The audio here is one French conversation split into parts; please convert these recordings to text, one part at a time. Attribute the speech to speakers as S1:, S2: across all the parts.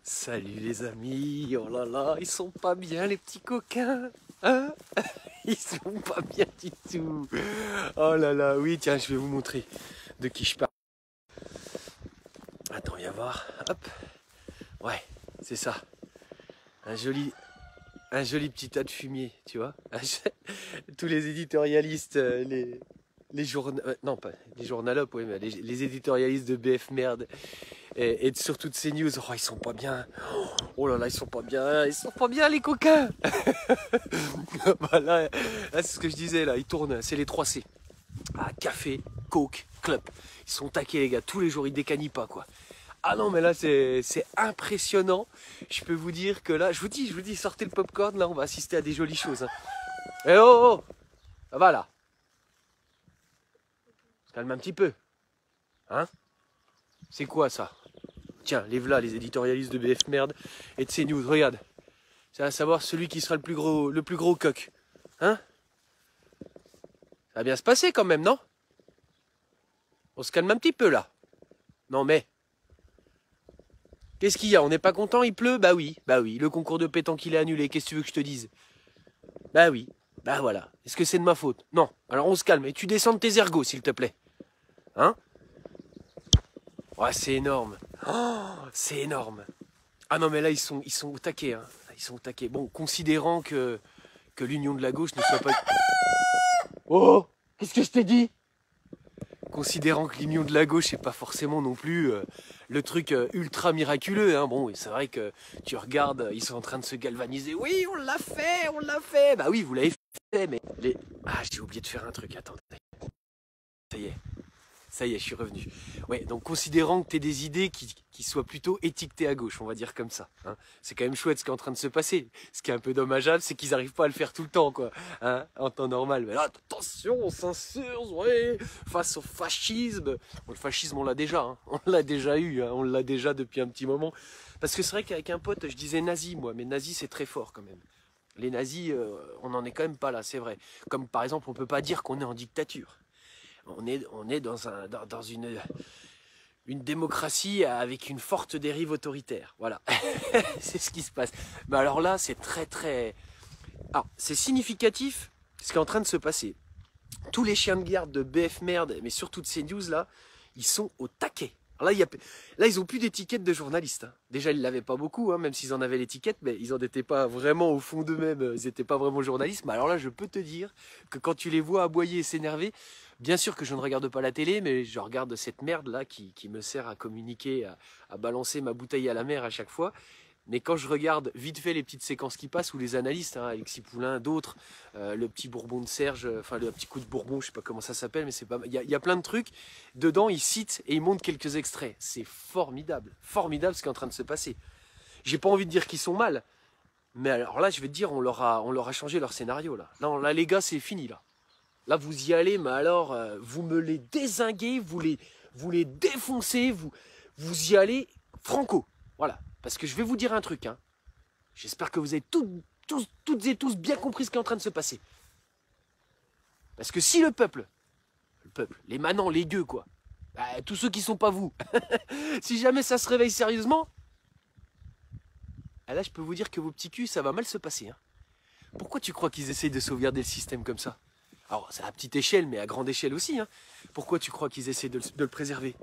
S1: Salut les amis, oh là là, ils sont pas bien les petits coquins, hein? Ils sont pas bien du tout. Oh là là, oui tiens, je vais vous montrer de qui je parle. Attends, viens voir, hop. Ouais, c'est ça, un joli, un joli petit tas de fumier, tu vois. Tous les éditorialistes, les journaux, non pas les journalopes, oui, mais les éditorialistes de BF Merde et surtout de CNews, oh ils sont pas bien. Oh là là, ils sont pas bien les coquins. Bah là, c'est ce que je disais là, ils tournent, c'est les 3 C. Ah, café, coke, club. Ils sont taqués les gars, tous les jours ils décanient pas quoi. Ah non mais là c'est impressionnant. Je peux vous dire que là, je vous dis, sortez le popcorn, là on va assister à des jolies choses. Hein. Eh oh, oh, ça va là. Se calme un petit peu. Hein? C'est quoi ça? Tiens, les v'là, les éditorialistes de BF Merde et de CNews, regarde. C'est à savoir celui qui sera le plus gros coq. Hein? Ça va bien se passer quand même, non? On se calme un petit peu là. Non mais, qu'est-ce qu'il y a? On n'est pas content, il pleut? Bah oui, le concours de pétanque il est annulé, qu'est-ce que tu veux que je te dise? Bah oui, bah voilà. Est-ce que c'est de ma faute? Non. Alors on se calme et tu descends de tes ergots s'il te plaît. Hein? Ouais, c'est énorme. Oh, c'est énorme. Ah non mais là ils sont au taquet, hein. Ils sont au taquet. Bon, considérant que l'union de la gauche ne soit pas... Oh! Qu'est-ce que je t'ai dit? Considérant que l'union de la gauche n'est pas forcément non plus le truc ultra miraculeux. Hein. Bon, c'est vrai que tu regardes, ils sont en train de se galvaniser. Oui, on l'a fait, on l'a fait. Bah oui, vous l'avez fait, mais les... Ah, j'ai oublié de faire un truc, attendez. Ça y est, je suis revenu. Ouais, donc considérant que tu aies des idées qui soient plutôt étiquetées à gauche, on va dire comme ça. Hein. C'est quand même chouette ce qui est en train de se passer. Ce qui est un peu dommageable, c'est qu'ils n'arrivent pas à le faire tout le temps, quoi. Hein, en temps normal. Mais là, attention, on s'insurge, ouais, face au fascisme. Bon, le fascisme, on l'a déjà. Hein. On l'a déjà eu, hein. On l'a déjà depuis un petit moment. Parce que c'est vrai qu'avec un pote, je disais nazi, moi. Mais nazi, c'est très fort quand même. Les nazis, on n'en est quand même pas là, c'est vrai. Comme par exemple, on peut pas dire qu'on est en dictature. On est dans une démocratie avec une forte dérive autoritaire. Voilà, c'est ce qui se passe. Mais alors là, c'est très très... Alors, c'est significatif ce qui est en train de se passer. Tous les chiens de garde de BF Merde, mais surtout de CNews, là, ils sont au taquet. Alors là, ils n'ont plus d'étiquette de journalistes. Hein. Déjà, ils ne l'avaient pas beaucoup, hein, même s'ils en avaient l'étiquette, mais ils n'en étaient pas vraiment au fond d'eux-mêmes, ils n'étaient pas vraiment journalistes. Mais alors là, je peux te dire que quand tu les vois aboyer et s'énerver, bien sûr que je ne regarde pas la télé, mais je regarde cette merde-là qui me sert à communiquer, à balancer ma bouteille à la mer à chaque fois. Mais quand je regarde vite fait les petites séquences qui passent, ou les analystes, hein, Alexis Poulain, d'autres, le petit Bourbon de Serge, enfin le petit coup de Bourbon, je sais pas comment ça s'appelle, mais c'est pas, il y a plein de trucs. Dedans, ils citent et ils montrent quelques extraits. C'est formidable, formidable ce qui est en train de se passer. J'ai pas envie de dire qu'ils sont mal, mais alors là, je vais te dire, on leur a changé leur scénario là. Là, les gars, c'est fini là. Là, vous y allez, mais alors, vous me les dézinguez, vous les défoncez, vous y allez franco. Voilà. Parce que je vais vous dire un truc. Hein. J'espère que vous avez toutes et tous bien compris ce qui est en train de se passer. Parce que si le peuple, les manants, les gueux, quoi, bah, tous ceux qui sont pas vous, si jamais ça se réveille sérieusement, là, je peux vous dire que vos petits culs, ça va mal se passer. Hein. Pourquoi tu crois qu'ils essayent de sauvegarder le système comme ça? Alors, c'est à petite échelle, mais à grande échelle aussi. Hein. Pourquoi tu crois qu'ils essaient de le préserver?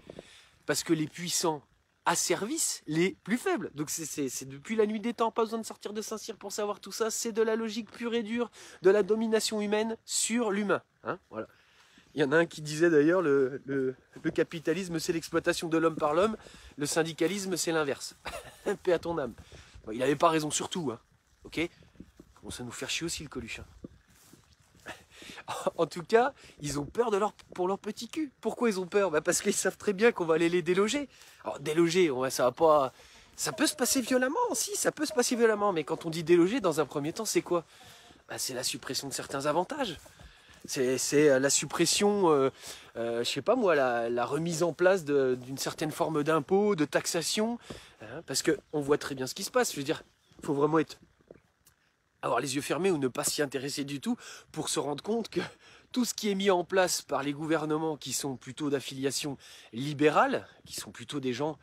S1: Parce que les puissants asservissent les plus faibles. Donc c'est depuis la nuit des temps, pas besoin de sortir de Saint-Cyr pour savoir tout ça. C'est de la logique pure et dure de la domination humaine sur l'humain. Hein, voilà. Il y en a un qui disait d'ailleurs, le capitalisme c'est l'exploitation de l'homme par l'homme, le syndicalisme c'est l'inverse. Paix à ton âme. Bon, il n'avait pas raison sur tout. Hein. Ok? Commence à nous faire chier aussi le Coluche. Hein. En tout cas, ils ont peur pour leur petit cul. Pourquoi ils ont peur? Bah parce qu'ils savent très bien qu'on va aller les déloger. Alors déloger, ça va pas... Ça peut se passer violemment, si, ça peut se passer violemment. Mais quand on dit déloger, dans un premier temps, c'est quoi? Bah, c'est la suppression de certains avantages. C'est la suppression, je sais pas moi, la remise en place d'une certaine forme d'impôt, de taxation. Hein, parce qu'on voit très bien ce qui se passe. Je veux dire, il faut vraiment avoir les yeux fermés ou ne pas s'y intéresser du tout pour se rendre compte que tout ce qui est mis en place par les gouvernements qui sont plutôt d'affiliation libérale, qui sont plutôt des gens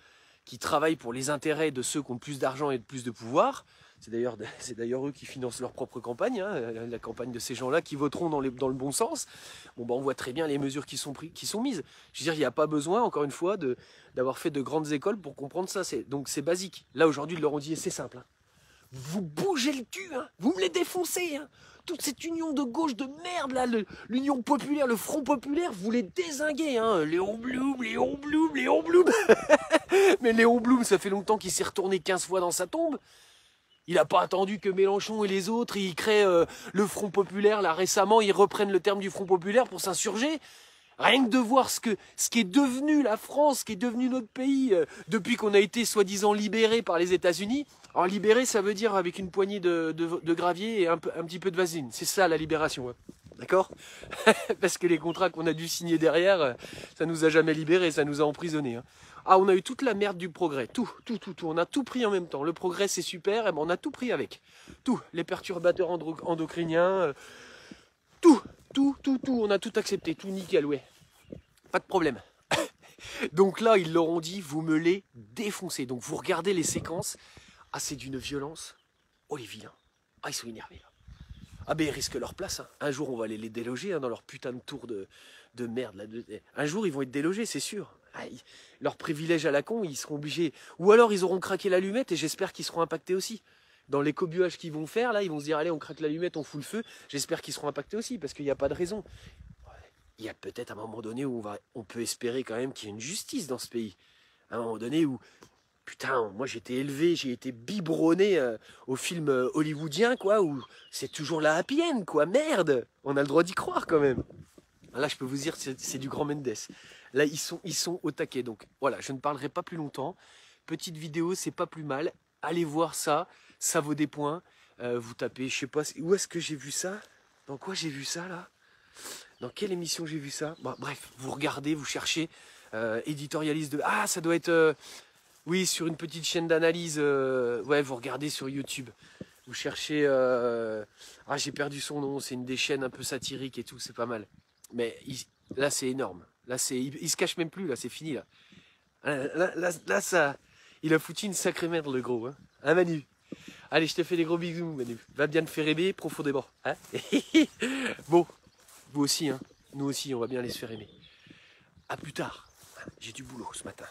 S1: qui travaillent pour les intérêts de ceux qui ont plus d'argent et de plus de pouvoir. C'est d'ailleurs eux qui financent leur propre campagne, hein, la campagne de ces gens-là qui voteront dans le bon sens. Bon, bah, on voit très bien les mesures qui sont mises. Je veux dire, il n'y a pas besoin, encore une fois, d'avoir fait de grandes écoles pour comprendre ça. Donc c'est basique. Là, aujourd'hui, ils leur ont dit, c'est simple. Hein. Vous bougez le cul, hein, vous me les défoncez. Hein. Toute cette union de gauche de merde, là, l'union populaire, le front populaire, vous les dézinguez. Hein. Léon Blum, Léon Blum, Léon Blum. Mais Léon Blum, ça fait longtemps qu'il s'est retourné 15 fois dans sa tombe. Il n'a pas attendu que Mélenchon et les autres, ils créent le Front Populaire, là récemment, ils reprennent le terme du Front Populaire pour s'insurger. Rien que de voir ce qui est devenu la France, ce qui est devenu notre pays, depuis qu'on a été soi-disant libéré par les États-Unis. Alors libéré, ça veut dire avec une poignée de gravier et un petit peu de vaseline. C'est ça la libération, hein. D'accord? Parce que les contrats qu'on a dû signer derrière, ça nous a jamais libérés, ça nous a emprisonnés. Hein. Ah, on a eu toute la merde du progrès, tout. On a tout pris en même temps. Le progrès, c'est super, et ben on a tout pris avec. Tout, les perturbateurs endocriniens, tout. On a tout accepté, tout nickel, ouais. Pas de problème. Donc là, ils leur ont dit, vous me les défoncez. Donc vous regardez les séquences. Ah, c'est d'une violence. Oh, les vilains. Ah, ils sont énervés, là. Ah ben ils risquent leur place. Hein. Un jour on va aller les déloger hein, dans leur putain de tour de merde. Là. Un jour ils vont être délogés, c'est sûr. Ah, leurs privilèges à la con, ils seront obligés. Ou alors ils auront craqué l'allumette et j'espère qu'ils seront impactés aussi. Dans les cobuages qu'ils vont faire, là, ils vont se dire allez on craque l'allumette, on fout le feu. J'espère qu'ils seront impactés aussi parce qu'il n'y a pas de raison. Il y a peut-être un moment donné où on peut espérer quand même qu'il y ait une justice dans ce pays. À un moment donné où putain, moi j'ai été biberonné au film hollywoodien, quoi, où c'est toujours la happy end, quoi, merde. On a le droit d'y croire quand même. Là, je peux vous dire, c'est du grand Mendes. Là, ils sont au taquet. Donc voilà, je ne parlerai pas plus longtemps. Petite vidéo, c'est pas plus mal. Allez voir ça, ça vaut des points. Vous tapez, je sais pas, où est-ce que j'ai vu ça? Dans quoi j'ai vu ça, là? Dans quelle émission j'ai vu ça? Bon, bref, vous regardez, vous cherchez. Éditorialiste de... Ah, ça doit être... Oui, sur une petite chaîne d'analyse, ouais, vous regardez sur YouTube, vous cherchez, ah j'ai perdu son nom, c'est une des chaînes un peu satiriques et tout, c'est pas mal. Mais là c'est énorme, là il se cache même plus, là c'est fini là. Là ça, il a foutu une sacrée merde le gros, hein, Manu. Allez, je te fais des gros bisous Manu, va bien te faire aimer profondément, hein. Bon, vous aussi, hein, nous aussi on va bien aller se faire aimer. À plus tard, j'ai du boulot ce matin.